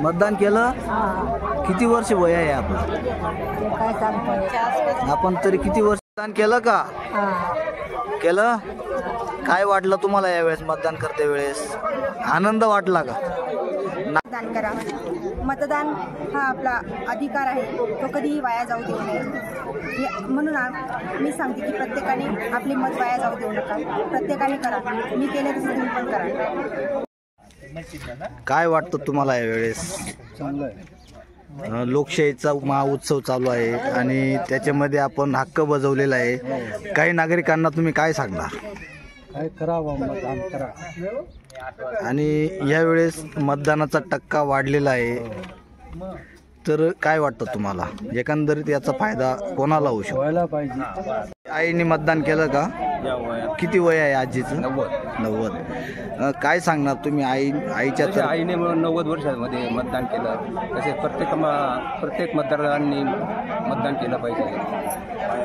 मतदान केलं? किती वर्ष वय आहे आपलं? आपण तरी किती वर्ष मतदान केलं का? केलं? काय वाटलं तुम्हाला यावेळेस मतदान करते वेळेस? आनंद वाटला का? मतदान करा. मतदान हा आपला अधिकार आहे, तो कधीही वाया जाऊ देऊ नये. म्हणून मी सांगते की प्रत्येकाने आपले मत वाया जाऊ देऊ नका. प्रत्येकाने करा. मी केले तसं तुम्ही पण करा. काय वाटतं तुम्हाला यावेळेस? लोकशाहीचा महाउत्सव चालू आहे आणि त्याच्यामध्ये आपण हक्क बजावलेला आहे. काही नागरिकांना तुम्ही काय सांगणार? काय करावं, मतदान करा. आणि यावेळेस मतदानाचा टक्का वाढलेला आहे, तर काय वाटतं तुम्हाला एकंदरीत याचा फायदा कोणाला होऊ शकतो? व्हायला पाहिजे. आईने मतदान केलं का? किती वय आहे आजीचं? 90. काय सांगणार तुम्ही आईच्या आईने 90 वर्षांमध्ये मतदान केलं, तसेच प्रत्येक मतदारांनी मतदान केलं पाहिजे.